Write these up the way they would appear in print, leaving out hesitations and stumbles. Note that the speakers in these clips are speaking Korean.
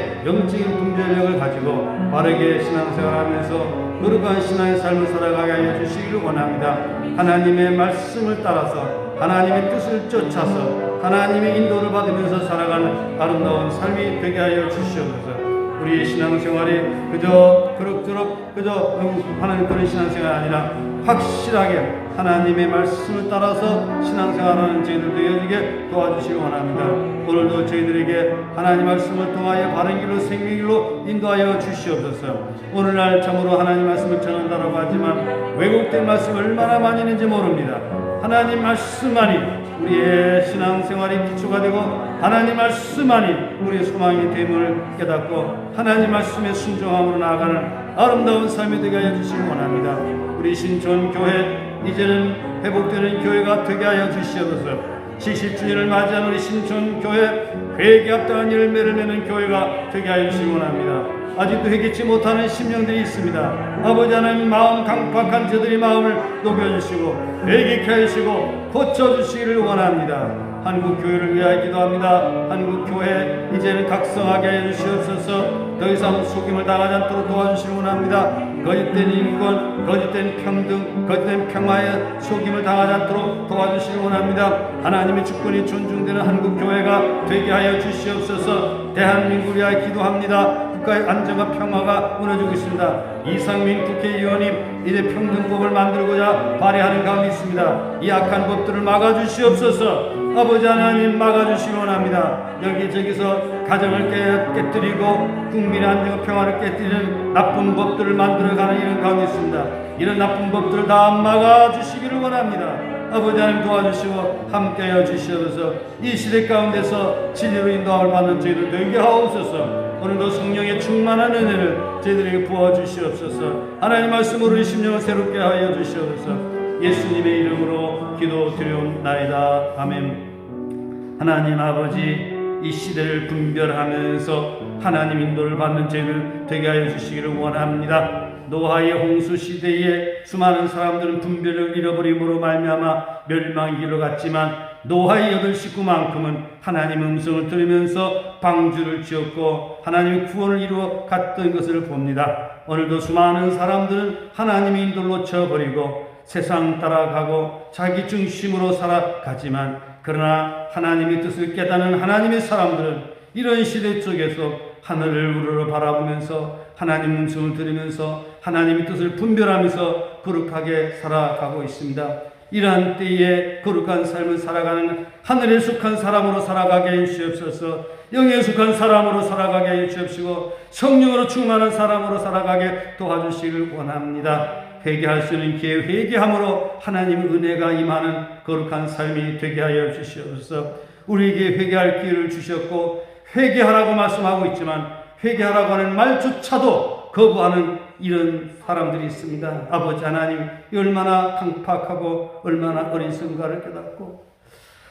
이렇게 영적인 분별력을 가지고 바르게 신앙생활하면서 거룩한 신앙의 삶을 살아가게 하여 주시기를 원합니다. 하나님의 말씀을 따라서 하나님의 뜻을 쫓아서 하나님의 인도를 받으면서 살아가는 아름다운 삶이 되게 하여 주시옵소서. 우리의 신앙생활이 그저 그럭저럭 그저 하는 그런 신앙생활이 아니라 확실하게 하나님의 말씀을 따라서 신앙생활하는 저희들 되어지게 도와주시기 원합니다. 오늘도 저희들에게 하나님 말씀을 통하여 바른 길로 생명길로 인도하여 주시옵소서. 오늘날 참으로 하나님 말씀을 전한다라고 하지만 왜곡된 말씀이 얼마나 많이 있는지 모릅니다. 하나님 말씀만이 우리의 신앙생활의 기초가 되고 하나님 말씀만이 우리의 소망이 됨을 깨닫고 하나님 말씀에 순종함으로 나아가는 아름다운 삶이 되게 하여 주시기 원합니다. 우리 신촌교회 이제는 회복되는 교회가 되게 하여 주시옵소서. 70주년을 맞이한 우리 신촌교회 회개 합당한 열매를 내는 교회가 되게 하여 주시기 원합니다. 아직도 회개치 못하는 심령들이 있습니다. 아버지 하나님 마음 강팍한 저들의 마음을 녹여주시고 회개케 하시고 고쳐주시기를 원합니다. 한국교회를 위하여 기도합니다. 한국교회 이제는 각성하게 하여 주시옵소서. 더 이상 속임을 당하지 않도록 도와주시기 원합니다. 거짓된 인권, 거짓된 평등, 거짓된 평화에 속임을 당하지 않도록 도와주시기 원합니다. 하나님의 주권이 존중되는 한국교회가 되게 하여 주시옵소서. 대한민국을 위하여 기도합니다. 국가의 안정과 평화가 무너지고 있습니다. 이상민 국회의원님 이제 평등법을 만들고자 발의하는 가운데 있습니다. 이 악한 법들을 막아주시옵소서. 아버지 하나님 막아주시기 원합니다. 여기저기서 가정을 깨뜨리고 국민의 안정과 평화를 깨뜨리는 나쁜 법들을 만들어가는 이런 가운데 있습니다. 이런 나쁜 법들을 다 막아주시기를 원합니다. 아버지 하나님 도와주시고 함께하여 주시옵소서. 이 시대 가운데서 진리로 인도함을 받는 저희들 되게 하옵소서. 오늘도 성령의 충만한 은혜를 저희들에게 부어주시옵소서. 하나님 말씀으로 우리 심령을 새롭게 하여 주시옵소서. 예수님의 이름으로 기도드리옵나이다. 아멘. 하나님 아버지, 이 시대를 분별하면서 하나님 인도를 받는 저희들 되게 하여 주시기를 원합니다. 노아의 홍수 시대에 수많은 사람들은 분별을 잃어버림으로 말미암아 멸망의 길로 갔지만 노아의 8 식구만큼은 하나님의 음성을 들으면서 방주를 지었고 하나님의 구원을 이루어 갔던 것을 봅니다. 오늘도 수많은 사람들은 하나님의 인도를 놓쳐버리고 세상 따라가고 자기 중심으로 살아가지만 그러나 하나님의 뜻을 깨닫는 하나님의 사람들은 이런 시대 속에서 하늘을 우러러 바라보면서 하나님 음성을 들으면서 하나님의 뜻을 분별하면서 거룩하게 살아가고 있습니다. 이러한 때에 거룩한 삶을 살아가는 하늘에 속한 사람으로 살아가게 해주시옵소서. 영에 속한 사람으로 살아가게 해주시옵시고 성령으로 충만한 사람으로 살아가게 도와주시기를 원합니다. 회개할 수 있는 기회, 회개함으로 하나님의 은혜가 임하는 거룩한 삶이 되게 하여 주시옵소서. 우리에게 회개할 기회를 주셨고 회개하라고 말씀하고 있지만 회개하라고 하는 말조차도 거부하는 이런 사람들이 있습니다. 아버지 하나님, 얼마나 강팍하고 얼마나 어리석은가를 깨닫고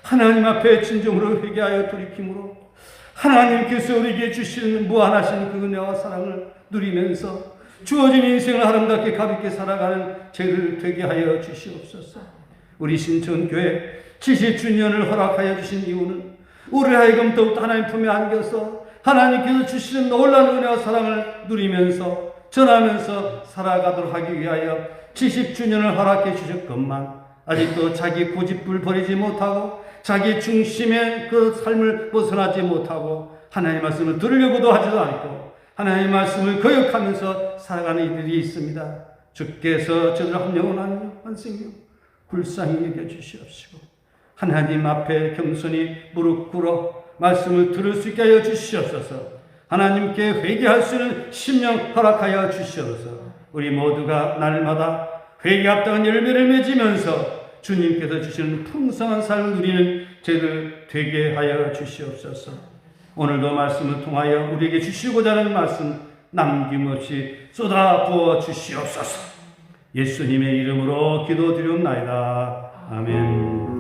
하나님 앞에 진정으로 회개하여 돌이킴으로 하나님께서 우리에게 주시는 무한하신 그 은혜와 사랑을 누리면서 주어진 인생을 아름답게 가볍게 살아가는 죄를 되게 하여 주시옵소서. 우리 신천교회 70주년을 허락하여 주신 이유는 우리 하여금 더욱 하나님 품에 안겨서 하나님께서 주시는 놀라운 은혜와 사랑을 누리면서 전하면서 살아가도록 하기 위하여 70주년을 허락해 주셨건만 아직도 자기 고집을 버리지 못하고 자기 중심의 그 삶을 벗어나지 못하고 하나님의 말씀을 들으려고도 하지도 않고 하나님의 말씀을 거역하면서 살아가는 이들이 있습니다. 주께서 저들 한 영혼 한 생명 불쌍히 여겨주시옵시고 하나님 앞에 겸손히 무릎 꿇어 말씀을 들을 수 있게 하여 주시옵소서. 하나님께 회개할 수 있는 심령 허락하여 주시옵소서. 우리 모두가 날마다 회개 합당한 열매를 맺으면서 주님께서 주시는 풍성한 삶을 누리는 저희들 되게 하여 주시옵소서. 오늘도 말씀을 통하여 우리에게 주시고자 하는 말씀 남김없이 쏟아부어 주시옵소서. 예수님의 이름으로 기도드리옵나이다. 아멘.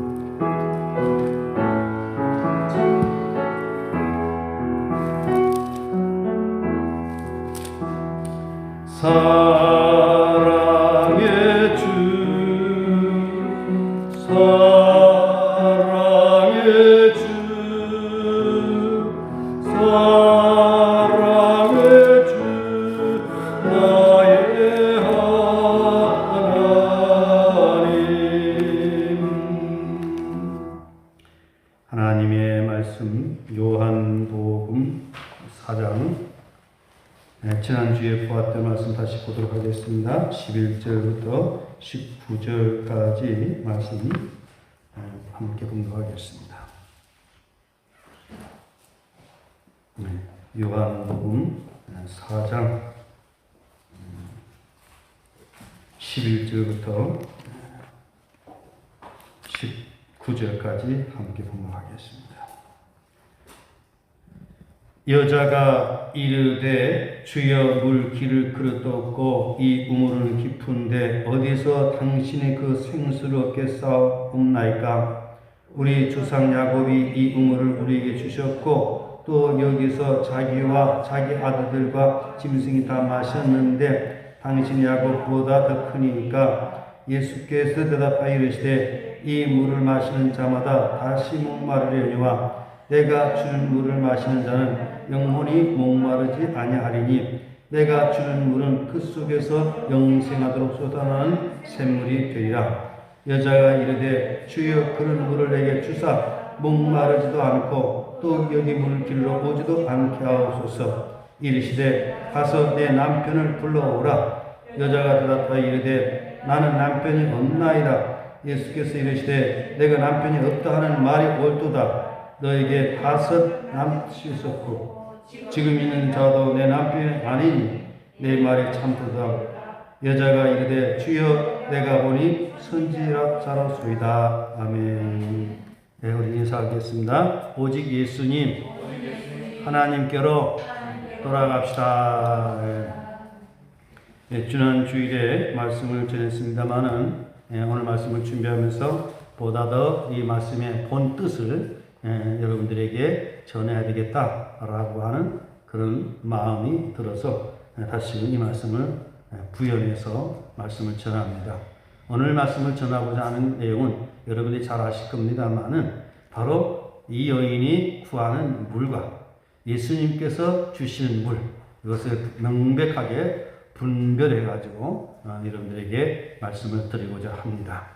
사랑의 주 사랑의 주 사랑의 4장 지난주에 보았던 말씀 다시 보도록 하겠습니다. 11절부터 19절까지 말씀 함께 공부하겠습니다. 요한복음 4장 11절부터 19절까지 함께 공부하겠습니다. 여자가 이르되 주여 물 기를 그릇도 없고 이 우물은 깊은데 어디서 당신의 그 생수를 얻겠사옵나이까? 우리 조상 야곱이 이 우물을 우리에게 주셨고 또 여기서 자기와 자기 아들들과 짐승이 다 마셨는데 당신 야곱보다 더 크니까. 예수께서 대답하여 이르시되 이 물을 마시는 자마다 다시 목마르려니와 내가 주는 물을 마시는 자는 영원히 목마르지 아니하리니 내가 주는 물은 그 속에서 영생하도록 쏟아나는 샘물이 되리라. 여자가 이르되 주여 그런 물을 내게 주사 목마르지도 않고 또 여기 물 길러 오지도 않게 하옵소서. 이르시되 가서 내 남편을 불러오라. 여자가 대답하여 이르되 나는 남편이 없나이다. 예수께서 이르시되 내가 남편이 없다 하는 말이 옳도다. 너에게 5 남편이 있었고 지금 있는 자도 내 남편이 아니니 내 말이 참도다. 여자가 이르되 주여 내가 보니 선지자로소이다. 아멘. 네, 우리 인사하겠습니다. 오직 예수님 하나님께로 돌아갑시다. 네, 지난 주일에 말씀을 전했습니다마는 오늘 말씀을 준비하면서 보다 더 이 말씀의 본 뜻을 여러분들에게 전해야 되겠다라고 하는 그런 마음이 들어서 다시 이 말씀을 부연해서 말씀을 전합니다. 오늘 말씀을 전하고자 하는 내용은 여러분들이 잘 아실 겁니다만은 바로 이 여인이 구하는 물과 예수님께서 주시는 물, 이것을 명백하게 분별해 가지고 여러분들에게 말씀을 드리고자 합니다.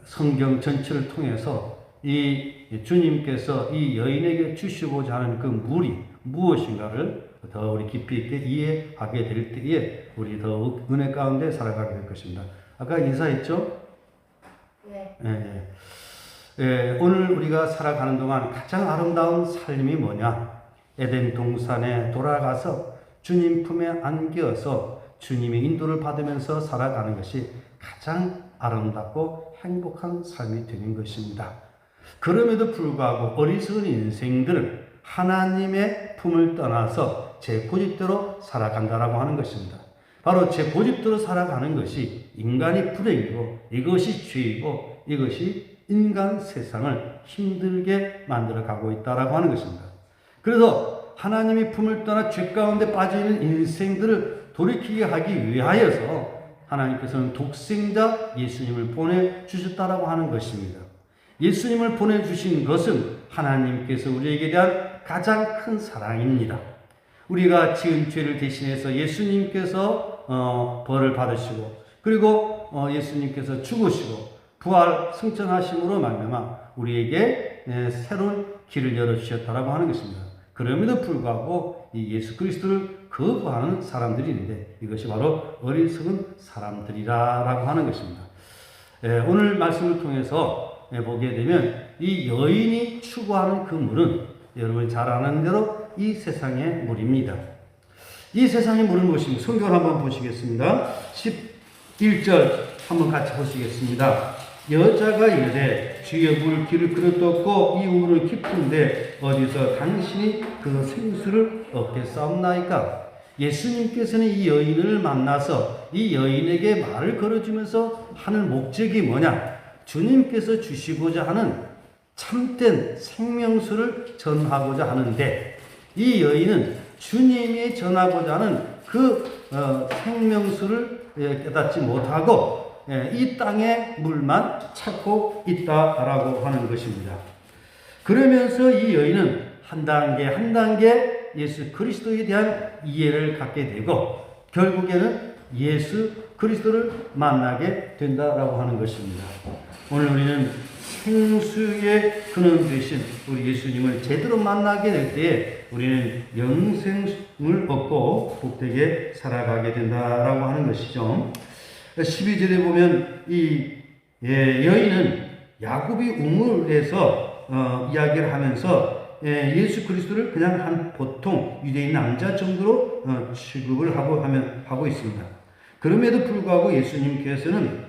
성경 전체를 통해서 이 주님께서 이 여인에게 주시고자 하는 그 물이 무엇인가를 더 우리 깊이 있게 이해하게 될 때에 우리 더욱 은혜 가운데 살아가게 될 것입니다. 아까 인사했죠? 네. 오늘 우리가 살아가는 동안 가장 아름다운 삶이 뭐냐? 에덴 동산에 돌아가서 주님 품에 안겨서 주님의 인도를 받으면서 살아가는 것이 가장 아름답고 행복한 삶이 되는 것입니다. 그럼에도 불구하고 어리석은 인생들은 하나님의 품을 떠나서 제 고집대로 살아간다라고 하는 것입니다. 바로 제 고집대로 살아가는 것이 인간이 불행이고 이것이 죄이고 이것이 인간 세상을 힘들게 만들어 가고 있다라고 하는 것입니다. 그래서 하나님의 품을 떠나 죄 가운데 빠져있는 인생들을 돌이키게 하기 위하여서 하나님께서는 독생자 예수님을 보내주셨다라고 하는 것입니다. 예수님을 보내주신 것은 하나님께서 우리에게 대한 가장 큰 사랑입니다. 우리가 지은 죄를 대신해서 예수님께서 벌을 받으시고 그리고 예수님께서 죽으시고 부활 승천하심으로 말미암아 우리에게 새로운 길을 열어주셨다라고 하는 것입니다. 그럼에도 불구하고 이 예수 그리스도를 거부하는 사람들이 있는데 이것이 바로 어리석은 사람들이라고 하는 것입니다. 오늘 말씀을 통해서 보게 되면 이 여인이 추구하는 그 물은 여러분이 잘 아는 대로 이 세상의 물입니다. 이 세상의 물은 무엇입니까? 성경을 한번 보시겠습니다. 11절 한번 같이 보시겠습니다. 여자가 이르되 주여 물 기를 그릇도 없고 이 우물은 깊은데 어디서 당신이 그 생수를 얻겠사옵나이까? 예수님께서는 이 여인을 만나서 이 여인에게 말을 걸어주면서 하는 목적이 뭐냐? 주님께서 주시고자 하는 참된 생명수를 전하고자 하는데 이 여인은 주님이 전하고자 하는 그 생명수를 깨닫지 못하고 이 땅의 물만 찾고 있다라고 하는 것입니다. 그러면서 이 여인은 한 단계 한 단계 예수 그리스도에 대한 이해를 갖게 되고 결국에는 예수 그리스도를 만나게 된다라고 하는 것입니다. 오늘 우리는 생수의 근원 되신 우리 예수님을 제대로 만나게 될 때에 우리는 영생을 얻고 복되게 살아가게 된다라고 하는 것이죠. 12절에 보면 이 여인은 야곱이 우물에서 이야기를 하면서 예수 그리스도를 그냥 한 보통 유대인 남자 정도로 취급을 하고 있습니다. 그럼에도 불구하고 예수님께서는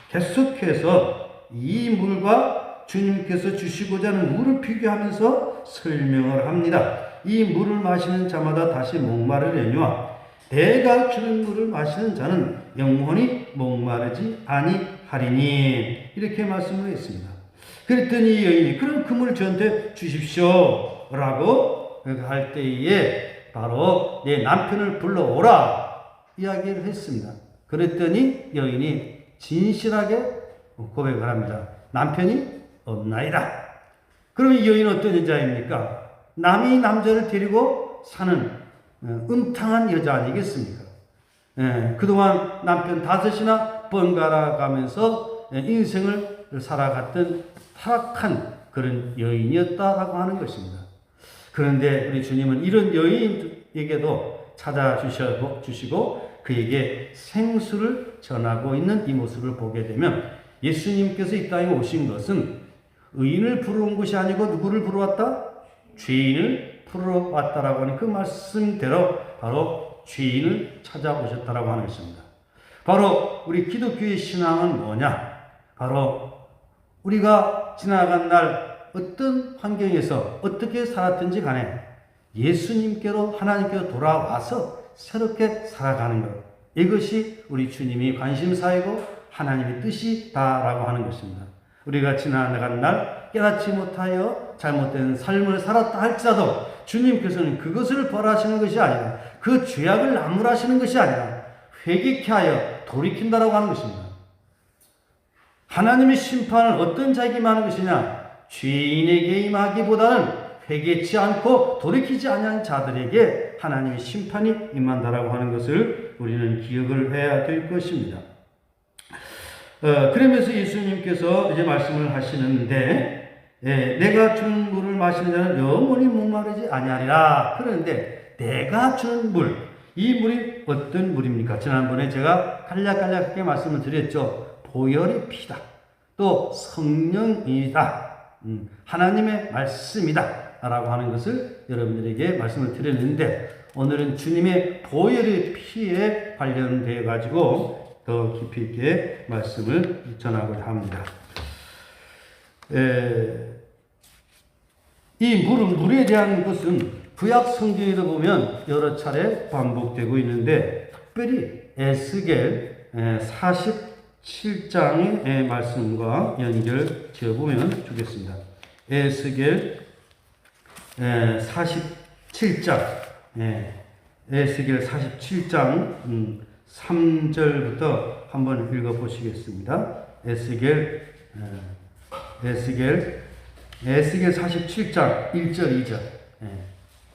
계속해서 이 물과 주님께서 주시고자 하는 물을 비교하면서 설명을 합니다. 이 물을 마시는 자마다 다시 목마르려니와 내가 주는 물을 마시는 자는 영원히 목마르지 아니하리니, 이렇게 말씀을 했습니다. 그랬더니 이 여인이 그럼 그 물을 저한테 주십시오 라고 할 때에 바로 내 남편을 불러오라 이야기를 했습니다. 그랬더니 여인이 진실하게 고백을 합니다. 남편이 없나이다. 그러면 이 여인은 어떤 여자입니까? 남이 남자를 데리고 사는 음탕한 여자 아니겠습니까? 그동안 남편 5이나 번갈아 가면서 인생을 살아갔던 타락한 그런 여인이었다라고 하는 것입니다. 그런데 우리 주님은 이런 여인에게도 찾아주시고 그에게 생수를 전하고 있는 이 모습을 보게 되면 예수님께서 이 땅에 오신 것은 의인을 부르러 온 것이 아니고 누구를 부르러 왔다? 죄인을 부르러 왔다라고 하는 그 말씀대로 바로 죄인을 찾아오셨다라고 하는 것입니다. 바로 우리 기독교의 신앙은 뭐냐? 바로 우리가 지나간 날 어떤 환경에서 어떻게 살았든지 간에 예수님께로 하나님께로 돌아와서 새롭게 살아가는 것, 이것이 우리 주님이 관심사이고 하나님의 뜻이다라고 하는 것입니다. 우리가 지나간 날 깨닫지 못하여 잘못된 삶을 살았다 할지라도 주님께서는 그것을 벌하시는 것이 아니라 그 죄악을 나무라시는 것이 아니라 회개케 하여 돌이킨다라고 하는 것입니다. 하나님의 심판은 어떤 자에게만 하는 것이냐? 죄인에게 임하기보다는 회개치 않고 돌이키지 않는 자들에게 하나님의 심판이 임한다라고 하는 것을 우리는 기억을 해야 될 것입니다. 그러면서 예수님께서 이제 말씀을 하시는데 내가 주는 물을 마시는 자는 영원히 목마르지 아니하리라. 그런데 내가 주는 물, 이 물이 어떤 물입니까? 지난번에 제가 간략하게 말씀을 드렸죠. 보혈의 피다. 또 성령이다. 하나님의 말씀이다. 라고 하는 것을 여러분들에게 말씀을 드렸는데 오늘은 주님의 보혈의 피에 관련되어 가지고 더 깊이 있게 말씀을 전하고자 합니다. 이 물에 대한 것은 구약 성경에도 보면 여러 차례 반복되고 있는데 특별히 에스겔 47장의 말씀과 연결 지어보면 좋겠습니다. 에스겔 47장, 에스겔 47장 3절부터 한번 읽어보시겠습니다. 에스겔 47장 1절 2절,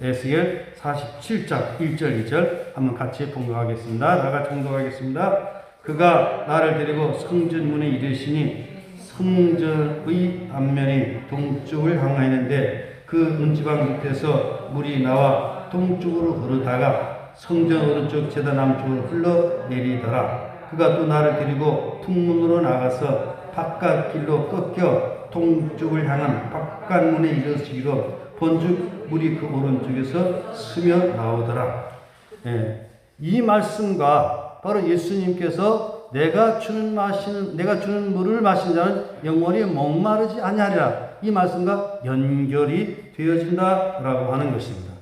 에스겔 47장 1절 2절 한번 같이 봉독하겠습니다. 나같이 봉독하겠습니다. 그가 나를 데리고 성전문에 이르시니 성전의 앞면이 동쪽을 향하였는데 그 문지방 밑에서 물이 나와 동쪽으로 흐르다가 성전 오른쪽 제단 남쪽으로 흘러내리더라. 그가 또 나를 데리고 풍문으로 나가서 바깥길로 꺾여 동쪽을 향한 바깥문에 이르시기로 본즉 물이 그 오른쪽에서 스며 나오더라. 이 말씀과 바로 예수님께서 내가 주는 물을 마시는 자는 영원히 목마르지 아니하리라. 이 말씀과 연결이 되어진다라고 하는 것입니다.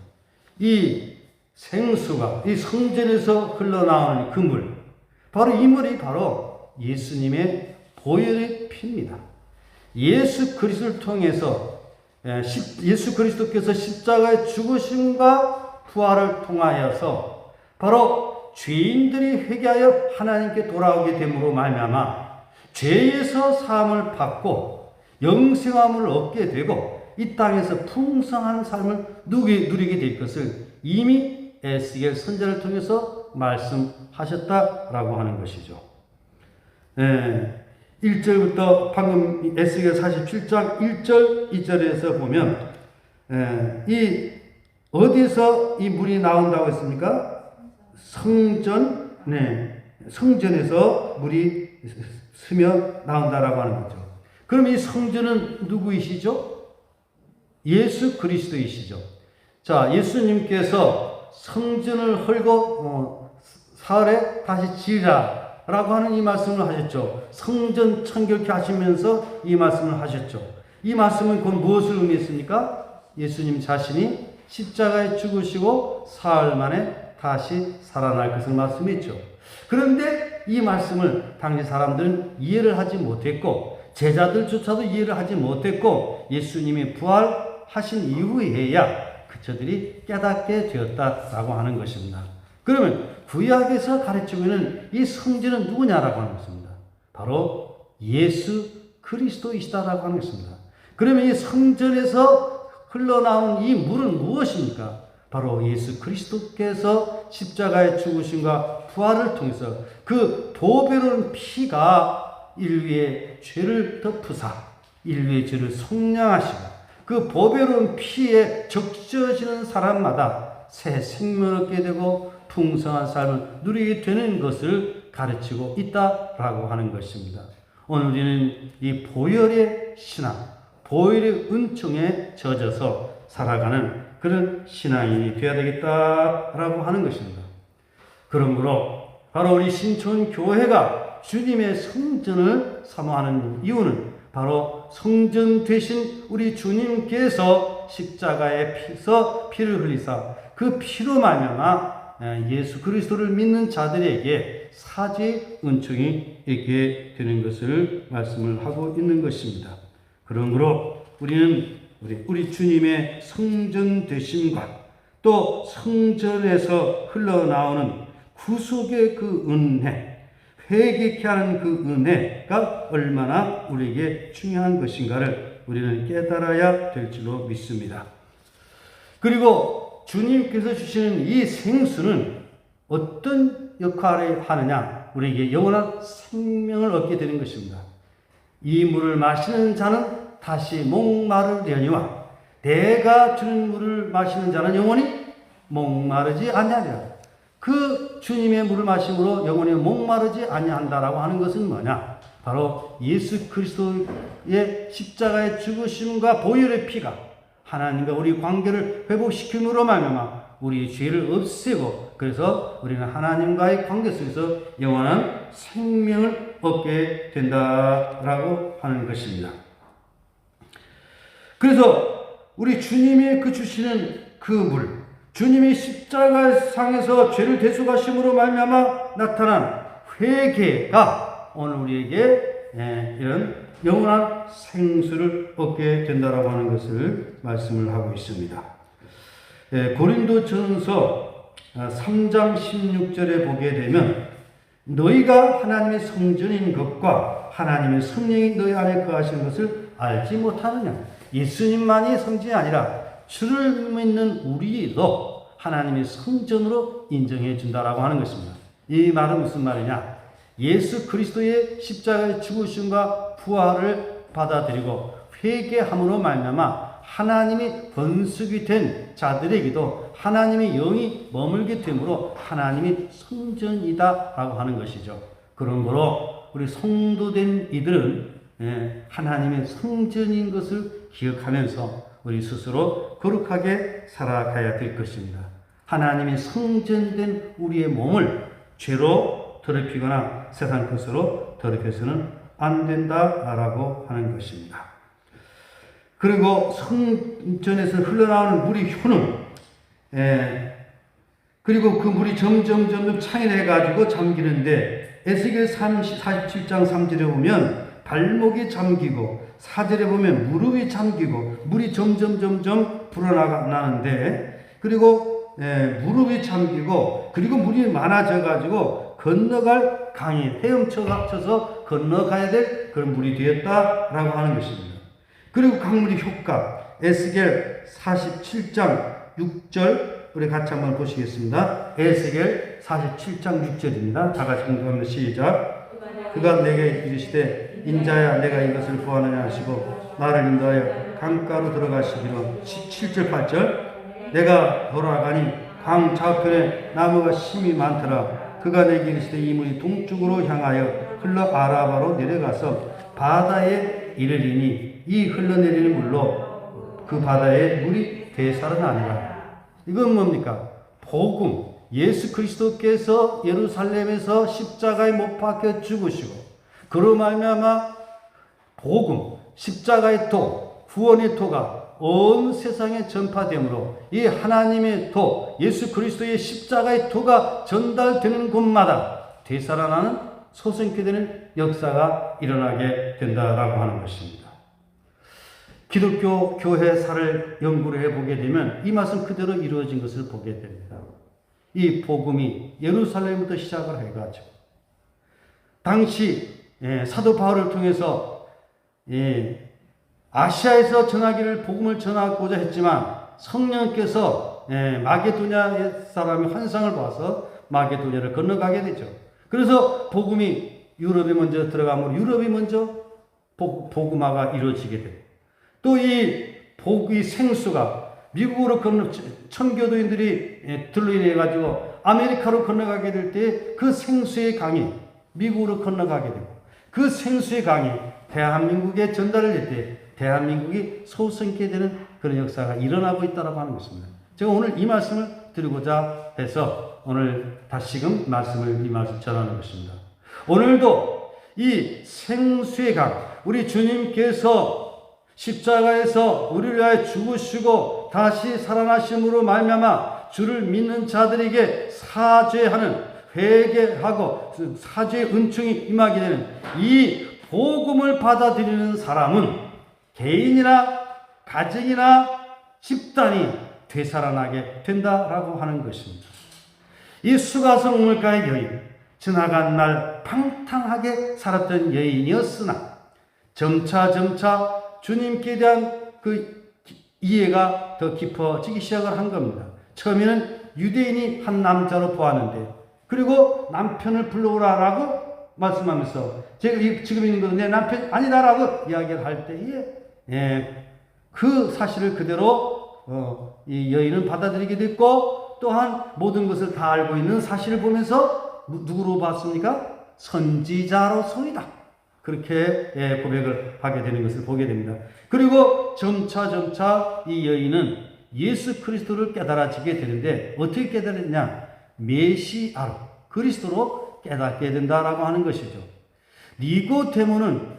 이 생수가 이 성전에서 흘러나오는 그 물, 바로 이 물이 바로 예수님의 보혈의 피입니다. 예수 그리스도를 통해서 예수 그리스도께서 십자가의 죽으심과 부활을 통하여서 바로 죄인들이 회개하여 하나님께 돌아오게 됨으로 말미암아 죄에서 사함을 받고 영생함을 얻게 되고 이 땅에서 풍성한 삶을 누리게 될 것을 이미 에스겔 선지자를 통해서 말씀하셨다라고 하는 것이죠. 1절부터 방금 에스겔 47장 1절 2절에서 보면 이 어디서 이 물이 나온다고 했습니까? 성전, 성전에서 물이 스며 나온다라고 하는 거죠. 그럼 이 성전은 누구이시죠? 예수 그리스도이시죠. 자, 예수님께서 성전을 헐고 사흘에 다시 지으라 라고 하는 이 말씀을 하셨죠. 성전 청결케 하시면서 이 말씀을 하셨죠. 이 말씀은 곧 무엇을 의미했습니까? 예수님 자신이 십자가에 죽으시고 사흘 만에 다시 살아날 것을 말씀했죠. 그런데 이 말씀을 당시 사람들은 이해를 하지 못했고 제자들조차도 이해를 하지 못했고 예수님이 부활하신 이후에야 그처들이 깨닫게 되었다라고 하는 것입니다. 그러면 구약에서 가르치고 있는 이 성전은 누구냐라고 하는 것입니다. 바로 예수 그리스도이시다라고 하는 것입니다. 그러면 이 성전에서 흘러나오는 이 물은 무엇입니까? 바로 예수 그리스도께서 십자가의 죽으심과 부활을 통해서 그 보배로운 피가 인류의 죄를 덮으사 인류의 죄를 속량하시고 그 보배로운 피에 적셔지는 사람마다 새 생명을 얻게 되고 풍성한 삶을 누리게 되는 것을 가르치고 있다라고 하는 것입니다. 오늘 우리는 이 보혈의 신앙, 보혈의 은총에 젖어서 살아가는 그런 신앙인이 되어야 되겠다라고 하는 것입니다. 그러므로 바로 우리 신촌 교회가 주님의 성전을 사모하는 이유는 바로 성전 되신 우리 주님께서 십자가에서 피를 흘리사 그 피로 말미암아 예수 그리스도를 믿는 자들에게 사죄의 은총이 있게 되는 것을 말씀을 하고 있는 것입니다. 그러므로 우리는 우리 주님의 성전 되심과 또 성전에서 흘러나오는 구속의 그 은혜, 회개케 하는 그 은혜가 얼마나 우리에게 중요한 것인가를 우리는 깨달아야 될 줄로 믿습니다. 그리고 주님께서 주시는 이 생수는 어떤 역할을 하느냐? 우리에게 영원한 생명을 얻게 되는 것입니다. 이 물을 마시는 자는 다시 목마르려니와 내가 주는 물을 마시는 자는 영원히 목마르지 아니하리라. 그 주님의 물을 마심으로 영원히 목마르지 아니한다라고 하는 것은 뭐냐? 바로 예수 그리스도의 십자가의 죽으심과 보혈의 피가 하나님과 우리 관계를 회복시킴으로 말미암아 우리의 죄를 없애고 그래서 우리는 하나님과의 관계 속에서 영원한 생명을 얻게 된다라고 하는 것입니다. 그래서 우리 주님이 그 주시는 그 물, 주님이 십자가상에서 죄를 대속하심으로 말미암아 나타난 회개가 오늘 우리에게 이런 영원한 생수를 얻게 된다라고 하는 것을 말씀을 하고 있습니다. 고린도전서 3장 16절에 보게 되면 너희가 하나님의 성전인 것과 하나님의 성령이 너희 안에 거하시는 것을 알지 못하느냐. 예수님만이 성전이 아니라 주를 믿는 우리도 하나님의 성전으로 인정해 준다라고 하는 것입니다. 이 말은 무슨 말이냐? 예수 그리스도의 십자가의 죽으심과 부활을 받아들이고 회개함으로 말미암아 하나님이 번식이 된 자들에게도 하나님의 영이 머물게 되므로 하나님이 성전이다라고 하는 것이죠. 그러므로 우리 성도된 이들은 하나님의 성전인 것을 기억하면서 우리 스스로 거룩하게 살아가야 될 것입니다. 하나님의 성전된 우리의 몸을 죄로 더럽히거나 세상 것으로 더럽혀서는 안 된다라고 하는 것입니다. 그리고 성전에서 흘러나오는 물의 효능, 그리고 그 물이 점점 창일해가지고 잠기는데 에스겔 47장 3절에 보면 발목이 잠기고 4절에 보면 무릎이 잠기고 물이 점점 불어나는데 그리고 무릎이 잠기고 그리고 물이 많아져가지고 건너갈 강이 헤엄쳐서 건너가야 될 그런 물이 되었다라고 하는 것입니다. 그리고 강물의 효과 에스겔 47장 6절 우리 같이 한번 보시겠습니다. 에스겔 47장 6절입니다. 다 같이 공부하면 시작. 그가 내게 이르시되 인자야 내가 이것을 보았느냐 하시고 나를 인도하여 강가로 들어가시기로. 7절 8절 내가 돌아가니 강 좌편에 나무가 심이 많더라. 그가 내게 이르시되 이 물이 동쪽으로 향하여 흘러 아라바로 내려가서 바다에 이르리니 이 흘러내리는 물로 그 바다에 물이 되살아나니라. 이건 뭡니까? 복음. 예수 그리스도께서 예루살렘에서 십자가에 못 박혀 죽으시고 그로 말미암아 복음, 십자가의 도, 구원의 도가 온 세상에 전파되므로 이 하나님의 도, 예수 그리스도의 십자가의 도가 전달되는 곳마다 되살아나는 소생케 되는 역사가 일어나게 된다라고 하는 것입니다. 기독교 교회사를 연구를 해보게 되면 이 말씀 그대로 이루어진 것을 보게 됩니다. 이 복음이 예루살렘부터 시작을 해가지고 당시 사도 바울을 통해서 아시아에서 전하기를 복음을 전하고자 했지만 성령께서 마게도냐 사람이 환상을 봐서 마게도냐를 건너가게 되죠. 그래서 복음이 유럽에 먼저 들어가므로 유럽이 먼저 복음화가 이루어지게 돼요. 또 이 복의 생수가 미국으로 청교도인들이 들로 인해 가지고 아메리카로 건너가게 될 때 그 생수의 강이 미국으로 건너가게 되고 그 생수의 강이 대한민국에 전달을 될 때 대한민국이 소생케 되는 그런 역사가 일어나고 있다고 하는 것입니다. 제가 오늘 이 말씀을 드리고자 해서 오늘 다시금 이 말씀 전하는 것입니다. 오늘도 이 생수의 강, 우리 주님께서 십자가에서 우리를 위하여 죽으시고 다시 살아나심으로 말미암아 주를 믿는 자들에게 사죄하는, 회개하고 사죄의 은총이 임하게 되는 이 복음을 받아들이는 사람은 개인이나 가정이나 집단이 되살아나게 된다라고 하는 것입니다. 이 수가성 우물가의 여인, 지나간 날 방탕하게 살았던 여인이었으나 점차 주님께 대한 그 이해가 더 깊어지기 시작을 한 겁니다. 처음에는 유대인이 한 남자로 보았는데, 그리고 남편을 불러오라라고 말씀하면서, 제가 지금 있는 것은 내 남편 아니다라고 이야기를 할 때에, 그 사실을 그대로 이 여인은 받아들이게 됐고, 또한 모든 것을 다 알고 있는 사실을 보면서 누구로 봤습니까? 선지자로서이다. 그렇게 고백을 하게 되는 것을 보게 됩니다. 그리고 점차 이 여인은 예수 그리스도를 깨달아지게 되는데, 어떻게 깨달았냐? 메시아로, 그리스도로 깨닫게 된다라고 하는 것이죠. 니고데모는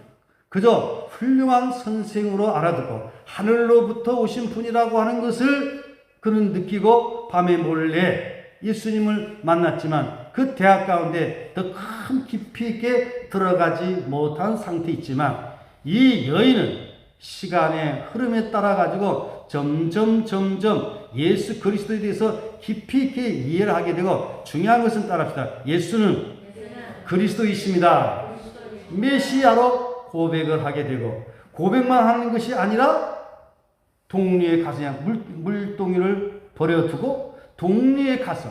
그저 훌륭한 선생으로 알아듣고 하늘로부터 오신 분이라고 하는 것을 그는 느끼고 밤에 몰래 예수님을 만났지만 그 대학 가운데 더 큰 깊이 있게 들어가지 못한 상태에 있지만, 이 여인은 시간의 흐름에 따라 가지고 점점 예수 그리스도에 대해서 깊이 있게 이해를 하게 되고, 중요한 것은 따라합시다. 예수는 그리스도이십니다. 메시아로 고백을 하게 되고, 고백만 하는 것이 아니라 동리에 가서 그냥 물동이를 버려두고 동리에 가서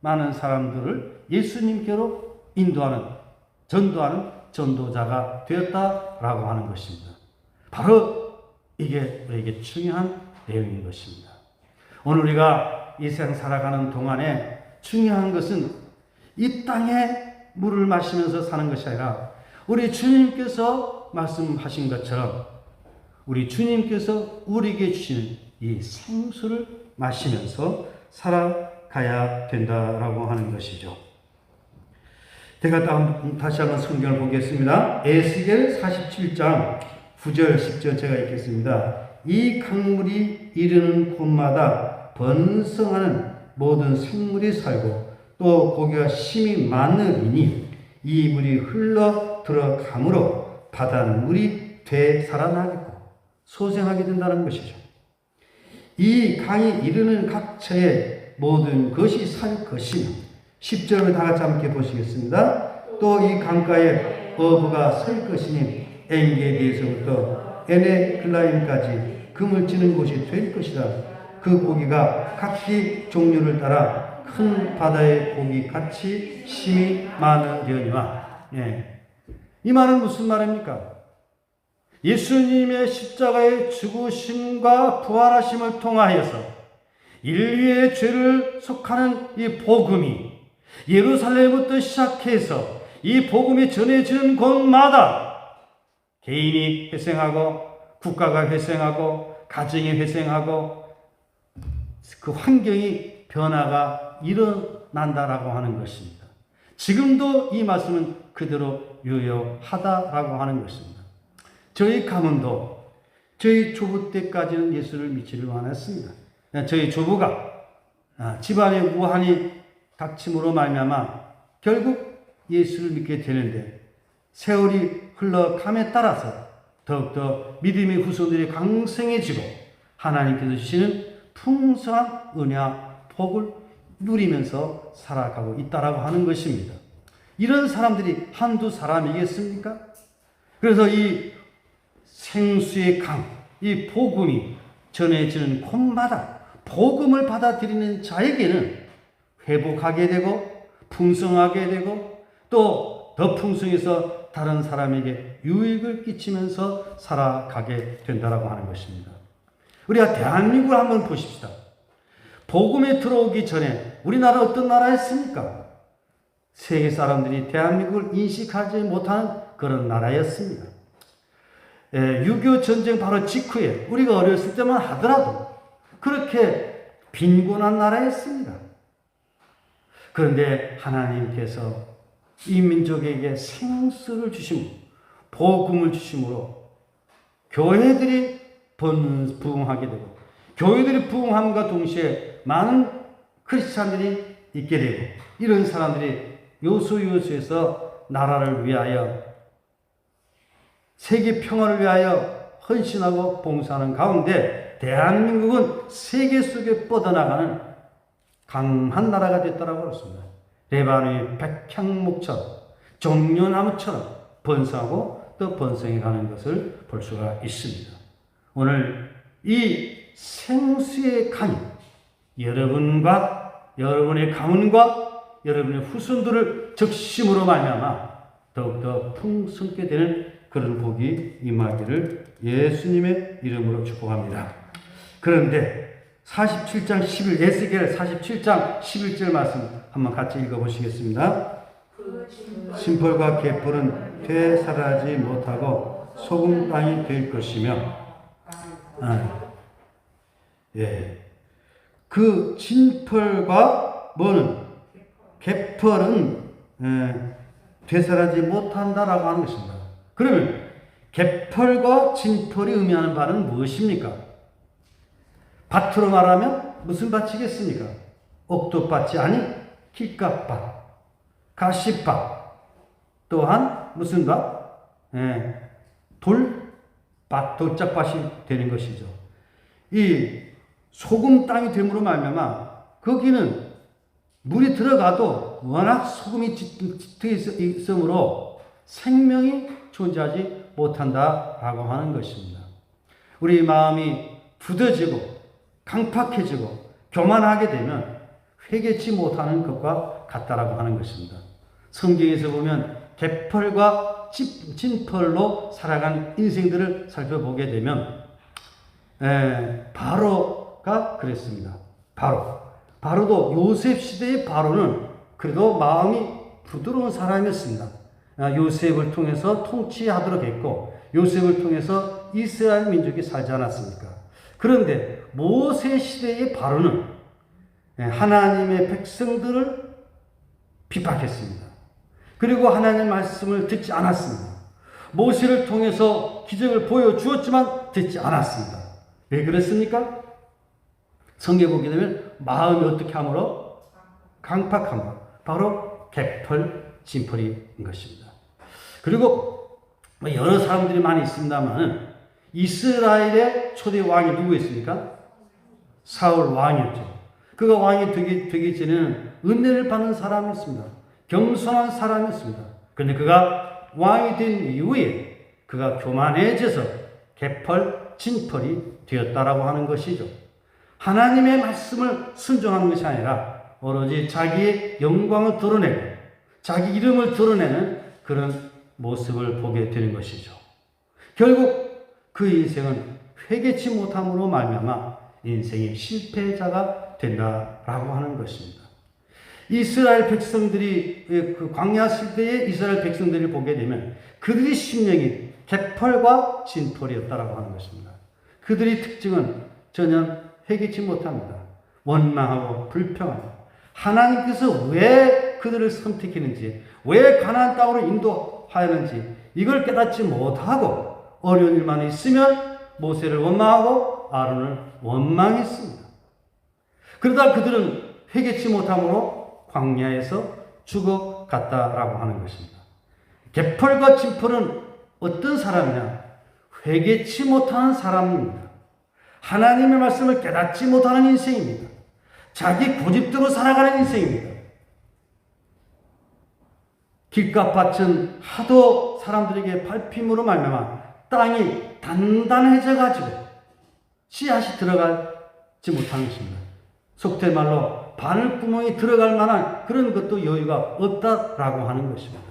많은 사람들을 예수님께로 인도하는, 전도하는 전도자가 되었다라고 하는 것입니다. 바로 이게 우리에게 중요한 내용인 것입니다. 오늘 우리가 이 세상 살아가는 동안에 중요한 것은 이 땅에 물을 마시면서 사는 것이 아니라, 우리 주님께서 말씀하신 것처럼 우리 주님께서 우리에게 주시는 이 생수를 마시면서 살아가야 된다라고 하는 것이죠. 제가 다시 한번 성경을 보겠습니다. 에스겔 47장 9절 10절 제가 읽겠습니다. 이 강물이 이르는 곳마다 번성하는 모든 생물이 살고 또 고기가 심히 많으리니 이 물이 흘러 들어가므로 바다는 물이 되살아나겠고 소생하게 된다는 것이죠. 이 강이 이르는 각처에 모든 것이 살 것이며, 10절을 다 같이 함께 보시겠습니다. 또 이 강가에 어부가 설 것이니 엔게디에서부터 에네글라임까지 금을 치는 곳이 될 것이다. 그 고기가 각기 종류를 따라 큰 바다의 고기 같이 심이 많으려니와. 이 말은 무슨 말입니까? 예수님의 십자가의 죽으심과 부활하심을 통하여서 인류의 죄를 속하는 이 복음이 예루살렘부터 시작해서 이 복음이 전해지는 곳마다 개인이 회생하고 국가가 회생하고 가정이 회생하고 그 환경이 변화가 일어난다라고 하는 것입니다. 지금도 이 말씀은 그대로 유효하다라고 하는 것입니다. 저희 가문도 저희 조부 때까지는 예수를 믿지를 않았습니다. 저희 조부가 집안에 우환이 닥침으로 말미암아 결국 예수를 믿게 되는데 세월이 흘러감에 따라서 더욱더 믿음의 후손들이 강성해지고 하나님께서 주시는 풍성한 은혜와 복을 누리면서 살아가고 있다라고 하는 것입니다. 이런 사람들이 한두 사람이겠습니까? 그래서 이 생수의 강, 이 복음이 전해지는 곳마다 복음을 받아들이는 자에게는 회복하게 되고 풍성하게 되고 또 더 풍성해서 다른 사람에게 유익을 끼치면서 살아가게 된다라고 하는 것입니다. 우리가 대한민국을 한번 보십시다. 복음에 들어오기 전에 우리나라 어떤 나라였습니까? 세계 사람들이 대한민국을 인식하지 못하는 그런 나라였습니다. 6.25 전쟁 바로 직후에 우리가 어렸을 때만 하더라도 그렇게 빈곤한 나라였습니다. 그런데 하나님께서 이 민족에게 생수를 주심으로 복음을 주심으로 교회들이 부흥하게 되고 교회들이 부흥함과 동시에 많은 크리스찬들이 있게 되고 이런 사람들이 요소요소에서 나라를 위하여 세계 평화를 위하여 헌신하고 봉사하는 가운데 대한민국은 세계 속에 뻗어나가는 강한 나라가 됐다고 그랬습니다. 레바논이 백향목처럼 종려나무처럼 번성하고 또 번성해 가는 것을 볼 수가 있습니다. 오늘 이 생수의 강이 여러분과 여러분의 가문과 여러분의 후손들을 적심으로 말미암아 더욱더 풍성게 되는 그런 복이 임하기를 예수님의 이름으로 축복합니다. 그런데 47장 11, 에스겔 47장 11절 말씀 한번 같이 읽어보시겠습니다. 심벌과 갯벌은 되살아나지 못하고 소금 땅이 될 것이며 그 진펄과 뭐는 갯벌은 되살아나지 못한다라고 하는 것입니다. 그러면 갯벌과 진펄이 의미하는 바는 무엇입니까? 밭으로 말하면 무슨 밭이겠습니까? 옥토밭이 아닌 길가밭, 가시밭, 또한 무슨 밭? 돌밭, 돌짝밭이 되는 것이죠. 이 소금 땅이 됨으로 말미암아 거기는 물이 들어가도 워낙 소금이 짙어 있으므로 생명이 존재하지 못한다라고 하는 것입니다. 우리 마음이 굳어지고 강팍해지고 교만하게 되면 회개치 못하는 것과 같다라고 하는 것입니다. 성경에서 보면 갯벌과 진펄로 살아간 인생들을 살펴보게 되면 바로가 그랬습니다. 바로도 요셉 시대의 바로는 그래도 마음이 부드러운 사람이었습니다. 요셉을 통해서 통치하도록 했고 요셉을 통해서 이스라엘 민족이 살지 않았습니까? 그런데 모세 시대의 바로는 하나님의 백성들을 핍박했습니다. 그리고 하나님의 말씀을 듣지 않았습니다. 모세를 통해서 기적을 보여주었지만 듣지 않았습니다. 왜 그랬습니까? 성경에 보게 되면 마음이 어떻게 함으로? 강팍함으로. 바로 갯벌, 진펄인 것입니다. 그리고 여러 사람들이 많이 있습니다만 이스라엘의 초대 왕이 누구였습니까? 사울 왕이었죠. 그가 왕이 되기 전에는 은혜를 받는 사람이었습니다. 겸손한 사람이었습니다. 그런데 그가 왕이 된 이후에 그가 교만해져서 갯벌, 진펄이 되었다라고 하는 것이죠. 하나님의 말씀을 순종하는 것이 아니라 오로지 자기의 영광을 드러내고 자기 이름을 드러내는 그런 모습을 보게 되는 것이죠. 결국 그 인생은 회개치 못함으로 말미암아 인생의 실패자가 된다라고 하는 것입니다. 이스라엘 백성들이 그 광야 시대의 이스라엘 백성들을 보게 되면 그들의 심령이 개펄과 진펄이었다라고 하는 것입니다. 그들의 특징은 전혀 회개치 못합니다. 원망하고 불평하고 하나님께서 왜 그들을 선택했는지, 왜 가나안 땅으로 인도하였는지 이걸 깨닫지 못하고 어려운 일만 있으면 모세를 원망하고 아론을 원망했습니다. 그러다 그들은 회개치 못함으로 광야에서 죽어갔다라고 하는 것입니다. 개펄과 진펄은 어떤 사람이냐? 회개치 못하는 사람입니다. 하나님의 말씀을 깨닫지 못하는 인생입니다. 자기 고집대로 살아가는 인생입니다. 길값밭은 하도 사람들에게 밟힘으로 말미암아 땅이 단단해져 가지고 씨앗이 들어가지 못하는 것입니다. 속된 말로 바늘구멍이 들어갈 만한 그런 것도 여유가 없다라고 하는 것입니다.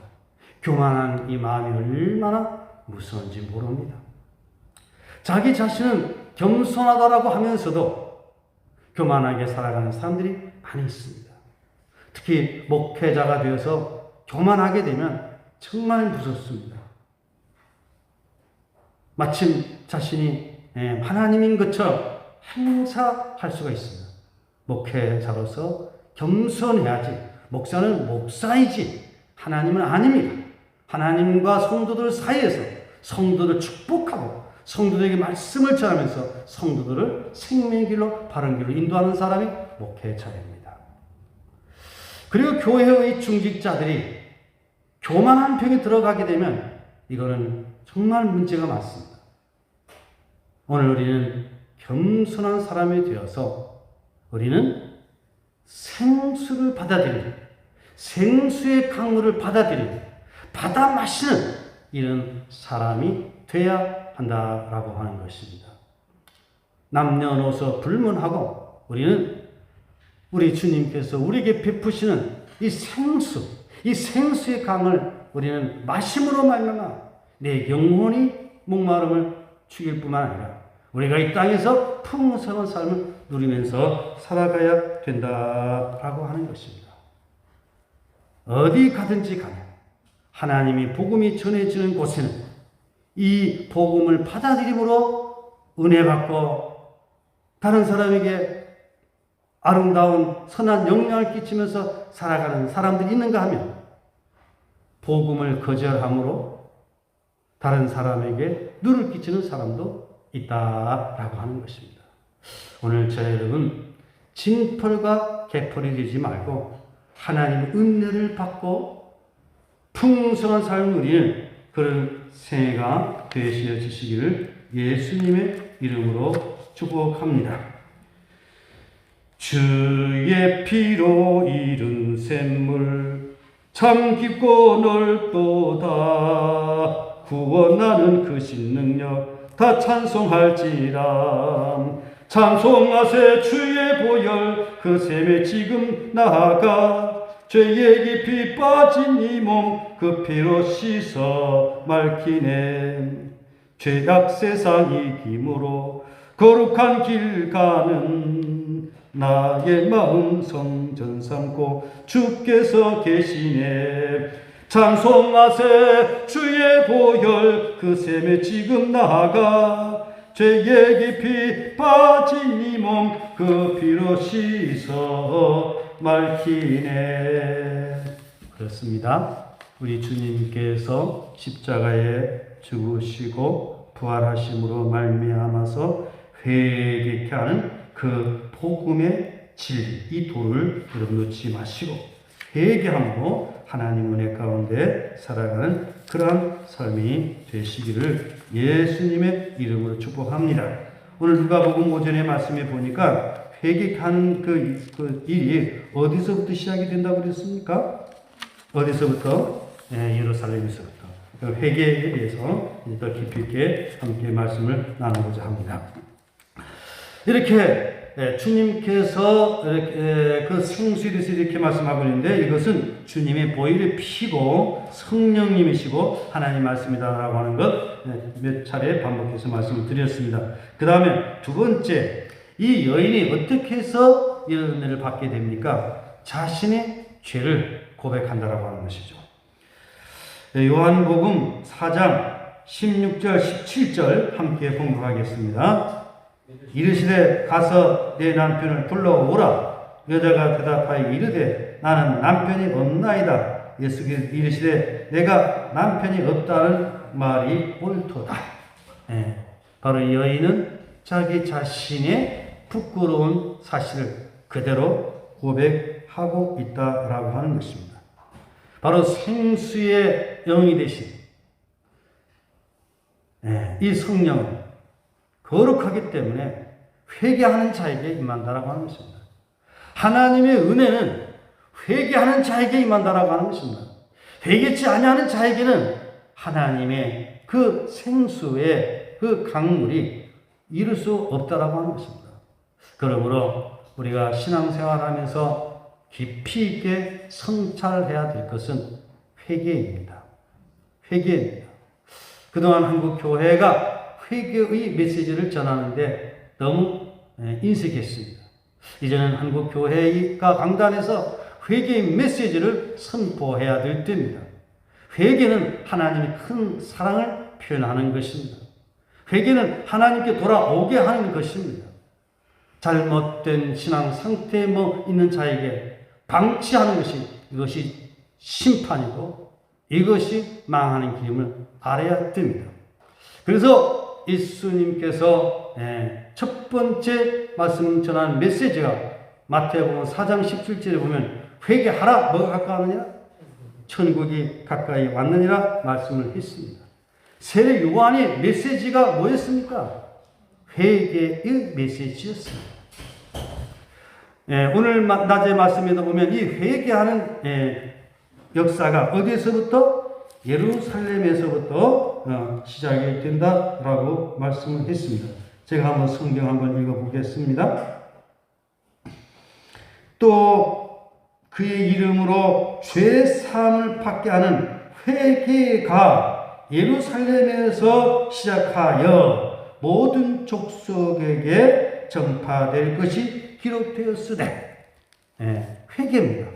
교만한 이 마음이 얼마나 무서운지 모릅니다. 자기 자신은 겸손하다라고 하면서도 교만하게 살아가는 사람들이 많이 있습니다. 특히 목회자가 되어서 교만하게 되면 정말 무섭습니다. 마침 자신이 하나님인 것처럼 행사할 수가 있습니다. 목회자로서 겸손해야지. 목사는 목사이지 하나님은 아닙니다. 하나님과 성도들 사이에서 성도들 축복하고 성도들에게 말씀을 전하면서 성도들을 생명의 길로 바른 길로 인도하는 사람이 목회자입니다. 그리고 교회의 중직자들이 교만한 병에 들어가게 되면 이거는 정말 문제가 많습니다. 오늘 우리는 겸손한 사람이 되어서 우리는 생수를 받아들이는, 생수의 강물을 받아들이는, 받아 마시는 이런 사람이 돼야 한다라고 하는 것입니다. 남녀노소 불문하고 우리는 우리 주님께서 우리에게 베푸시는 이 생수, 이 생수의 강을 우리는 마심으로 말미암아 내 영혼이 목마름을 죽일 뿐만 아니라 우리가 이 땅에서 풍성한 삶을 누리면서 살아가야 된다라고 하는 것입니다. 어디 가든지 간에 하나님이 복음이 전해지는 곳에는 이 복음을 받아들임으로 은혜 받고 다른 사람에게 아름다운 선한 영향을 끼치면서 살아가는 사람들이 있는가 하면 복음을 거절함으로 다른 사람에게 누를 끼치는 사람도 있다라고 하는 것입니다. 오늘 저 여러분 진펄과 개펄이 되지 말고 하나님의 은혜를 받고 풍성한 삶을 누리는 그런 생애가 되시기를 예수님의 이름으로 축복합니다. 주의 피로 이룬 샘물 참 깊고 넓도다. 구원하는 그 신능력 다 찬송할지라. 찬송하세 주의 보혈 그 샘에 지금 나아가 죄에 깊이 빠진 이 몸 그 피로 씻어 맑히네. 죄악 세상 이김으로 거룩한 길 가는 나의 마음 성전 삼고 주께서 계시네. 찬송하세 주의 보혈 그 샘에 지금 나아가 죄에 깊이 빠진 이 몸 그 피로 씻어 맑히네. 그렇습니다. 우리 주님께서 십자가에 죽으시고 부활하심으로 말미암아서 회개케 하는 그 복음의 진리, 이 도를 여러분 놓지 마시고 회개함으로 하나님 은혜 가운데 살아가는 그러한 삶이 되시기를 예수님의 이름으로 축복합니다. 오늘 누가복음 5장의 말씀에 보니까 회개하는 그 일이 어디서부터 시작이 된다고 그랬습니까? 어디서부터? 예루살렘에서부터. 회개에 대해서 더 깊이 있게 함께 말씀을 나누고자 합니다. 이렇게 주님께서 그 생수에 대해서 이렇게 말씀하고 있는데 이것은 주님의 보혈의 피고 성령님이시고 하나님 말씀이다라고 하는 것 몇 차례 반복해서 말씀을 드렸습니다. 그 다음에 두 번째, 이 여인이 어떻게 해서 이런 은혜를 받게 됩니까? 자신의 죄를 고백한다라고 하는 것이죠. 요한복음 4장 16절 17절 함께 봉독하겠습니다. 이르시되 가서 내 남편을 불러오라. 여자가 대답하여 이르되 나는 남편이 없나이다. 예수께서 이르시되 내가 남편이 없다는 말이 옳도다. 바로 이 여인은 자기 자신의 부끄러운 사실을 그대로 고백하고 있다라고 하는 것입니다. 바로 생수의 영이 되신 이 성령은 거룩하기 때문에 회개하는 자에게 임한다라고 하는 것입니다. 하나님의 은혜는 회개하는 자에게 임한다라고 하는 것입니다. 회개치 아니하는 자에게는 하나님의 그 생수의 그 강물이 이룰 수 없다라고 하는 것입니다. 그러므로 우리가 신앙생활하면서 깊이 있게 성찰해야 될 것은 회개입니다. 회개입니다. 그동안 한국 교회가 회개의 메시지를 전하는데 너무 인색했습니다. 이제는 한국 교회가 강단에서 회개의 메시지를 선포해야 될 때입니다. 회개는 하나님의 큰 사랑을 표현하는 것입니다. 회개는 하나님께 돌아오게 하는 것입니다. 잘못된 신앙 상태에 있는 자에게 방치하는 것이 이것이 심판이고 이것이 망하는 길임을 알아야 됩니다. 그래서 예수님께서 첫 번째 말씀 전하는 메시지가 마태복음 4장 17절에 보면 회개하라. 뭐가 가까우느냐? 천국이 가까이 왔느니라 말씀을 했습니다. 세례 요한의 메시지가 뭐였습니까? 회개의 메시지였습니다. 오늘 낮의 말씀에도 보면 이 회개하는 역사가 어디에서부터? 예루살렘에서부터 시작이 된다라고 말씀을 했습니다. 제가 한번 성경 한번 읽어보겠습니다. 또 그의 이름으로 죄 사함을 받게 하는 회개가 예루살렘에서 시작하여 모든 족속에게 전파될 것이 기록되었으되 회개입니다.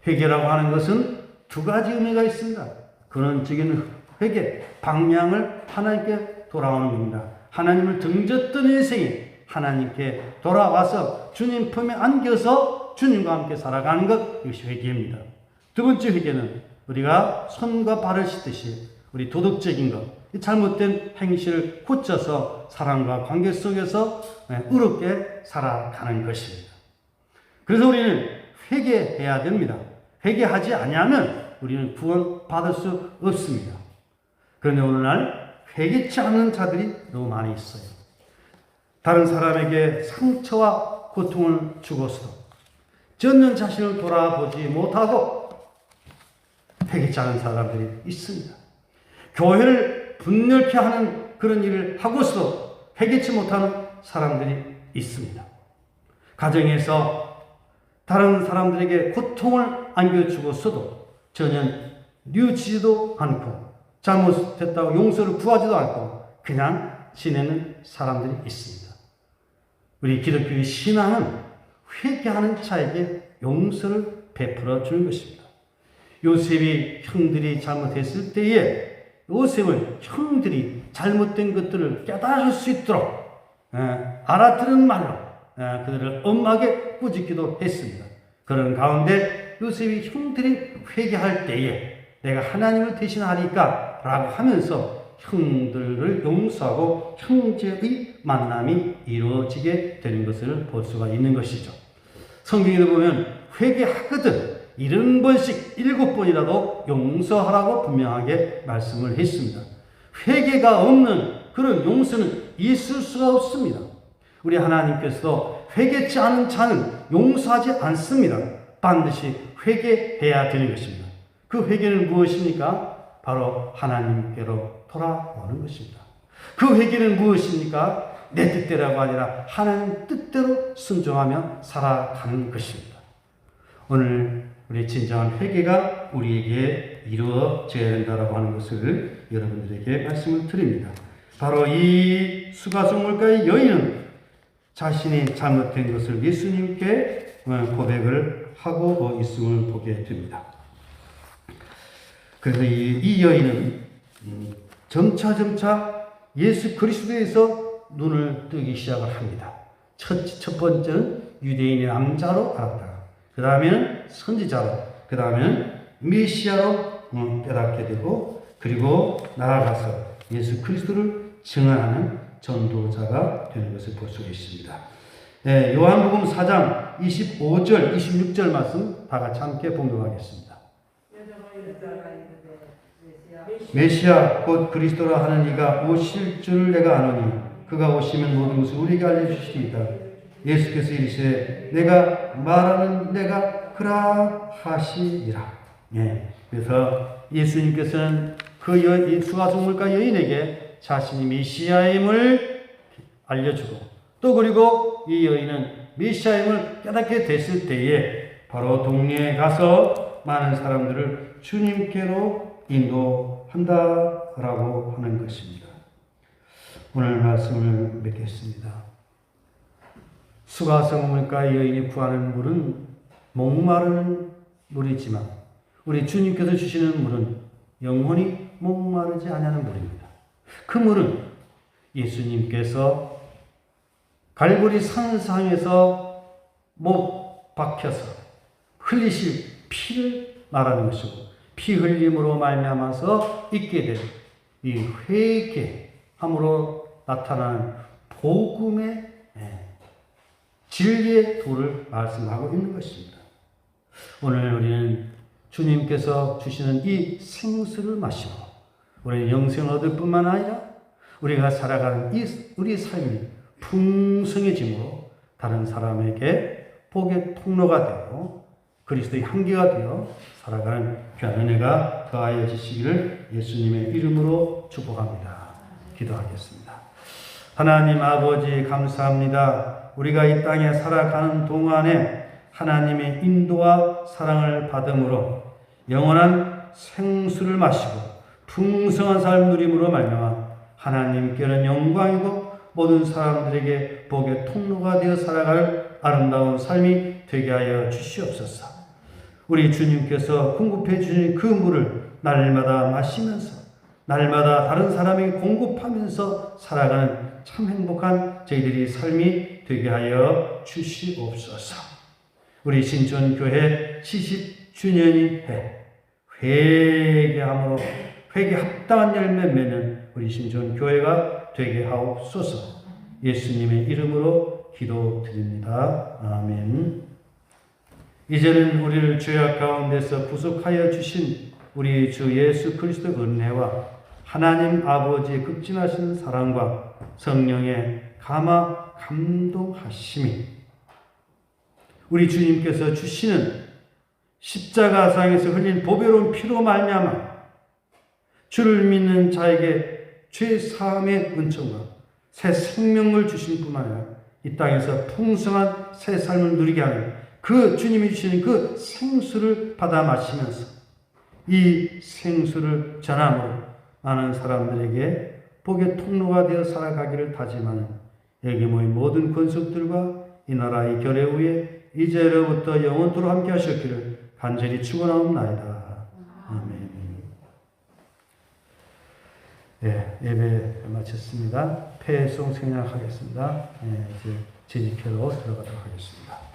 회개라고 하는 것은 두 가지 의미가 있습니다. 근원적인 회개, 방향을 하나님께 돌아오는 겁니다. 하나님을 등졌던 인생이 하나님께 돌아와서 주님 품에 안겨서 주님과 함께 살아가는 것, 이것이 회개입니다. 두 번째 회개는 우리가 손과 발을 씻듯이 우리 도덕적인 것, 잘못된 행실을 고쳐서 사랑과 관계 속에서 의롭게 살아가는 것입니다. 그래서 우리는 회개해야 됩니다. 회개하지 아니하면 우리는 구원받을 수 없습니다. 그런데 오늘날 회개치 않는 자들이 너무 많이 있어요. 다른 사람에게 상처와 고통을 주고서도 전는 자신을 돌아보지 못하고 회개치 않은 사람들이 있습니다. 교회를 분열케 하는 그런 일을 하고서도 회개치 못하는 사람들이 있습니다. 가정에서 다른 사람들에게 고통을 안겨주고서도 전혀 뉘우치지도 않고 잘못했다고 용서를 구하지도 않고 그냥 지내는 사람들이 있습니다. 우리 기독교의 신앙은 회개하는 자에게 용서를 베풀어 주는 것입니다. 요셉이 형들이 잘못했을 때에 요셉을 형들이 잘못된 것들을 깨달을 수 있도록 알아들은 말로 그들을 엄하게 꾸짖기도 했습니다. 그런 가운데 요셉이 형들이 회개할 때에 내가 하나님을 대신하니까 라고 하면서 형들을 용서하고 형제의 만남이 이루어지게 되는 것을 볼 수가 있는 것이죠. 성경에도 보면 회개하거든 70번씩 7번이라도 용서하라고 분명하게 말씀을 했습니다. 회개가 없는 그런 용서는 있을 수가 없습니다. 우리 하나님께서도 회개치 않은 자는 용서하지 않습니다. 반드시 회개해야 되는 것입니다. 그 회개는 무엇입니까? 바로 하나님께로 돌아오는 것입니다. 그 회개는 무엇입니까? 내 뜻대로가 아니라 하나님 뜻대로 순종하며 살아가는 것입니다. 오늘 우리 진정한 회개가 우리에게 이루어져야 된다고 하는 것을 여러분들에게 말씀을 드립니다. 바로 이 수가성물가의 여인은 자신이 잘못된 것을 예수님께 고백을 하고 있음을 보게 됩니다. 그래서 이 여인은 점차 예수 그리스도에서 눈을 뜨기 시작을 합니다. 첫 번째는 유대인의 남자로 알았다가, 그 다음에는 선지자로, 그 다음에는 메시아로 깨닫게 되고, 그리고 나아가서 예수 그리스도를 증언하는 전도자가 되는 것을 볼 수가 있습니다. 네, 요한복음 4장 25절, 26절 말씀 다 같이 함께 봉독하겠습니다. 메시아 곧 그리스도라 하는 이가 오실 줄을 내가 아노니 그가 오시면 모든 것을 우리에게 알려주시리이다. 예수께서 이르시되 내가 말하는 내가 그라 하시니라. 예, 그래서 예수님께서는 그 수가성물가 여인에게 자신이 메시아임을 알려주고, 또 그리고 이 여인은 메시아임을 깨닫게 됐을 때에 바로 동네에 가서 많은 사람들을 주님께로 인도한다라고 하는 것입니다. 오늘 말씀을 맺겠습니다. 수가성물가 여인이 구하는 물은 목마르는 물이지만 우리 주님께서 주시는 물은 영원히 목마르지 않는 물입니다. 그 물은 예수님께서 갈보리 산상에서 못 박혀서 흘리실 피를 말하는 것이고, 피 흘림으로 말미암아서 있게 된 이 회개함으로 나타나는 복음의 진리의 도를 말씀하고 있는 것입니다. 오늘 우리는 주님께서 주시는 이 생수를 마시고 우리는 영생을 얻을 뿐만 아니라 우리가 살아가는 우리 삶이 풍성해짐으로 다른 사람에게 복의 통로가 되고 그리스도의 향기가 되어 살아가는 귀한 은혜가 더하여 지시기를 예수님의 이름으로 축복합니다. 기도하겠습니다. 하나님 아버지 감사합니다. 우리가 이 땅에 살아가는 동안에 하나님의 인도와 사랑을 받음으로 영원한 생수를 마시고 풍성한 삶 누림으로 말미암아 하나님께는 영광이고 모든 사람들에게 복의 통로가 되어 살아갈 아름다운 삶이 되게 하여 주시옵소서. 우리 주님께서 공급해 주신 그 물을 날마다 마시면서 날마다 다른 사람에게 공급하면서 살아가는 참 행복한 저희들이 삶이 되게 하여 주시옵소서. 우리 신촌교회 70주년이 해 회개함으로 회개 합당한 열매 맺는 우리 신촌교회가 되게 하옵소서. 예수님의 이름으로 기도드립니다. 아멘. 이제는 우리를 죄악 가운데서 구속하여 주신 우리 주 예수 그리스도의 은혜와 하나님 아버지의 극진하신 사랑과 성령의 감동하심이 우리 주님께서 주시는 십자가상에서 흘린 보배로운 피로 말미암아 주를 믿는 자에게 죄 사함의 은총과 새 생명을 주신 뿐만 아니라 이 땅에서 풍성한 새 삶을 누리게 하는 그 주님이 주시는 그 생수를 받아 마시면서 이 생수를 전함으로 많은 사람들에게 복의 통로가 되어 살아가기를 다짐하는 여기 모인 모든 권속들과 이 나라의 결의 후에 이제로부터 영원토록 함께 하셨기를 간절히 축원하옵나이다. 아멘. 네, 예배 마쳤습니다. 폐송 생략하겠습니다. 이제 재직회로 들어가도록 하겠습니다.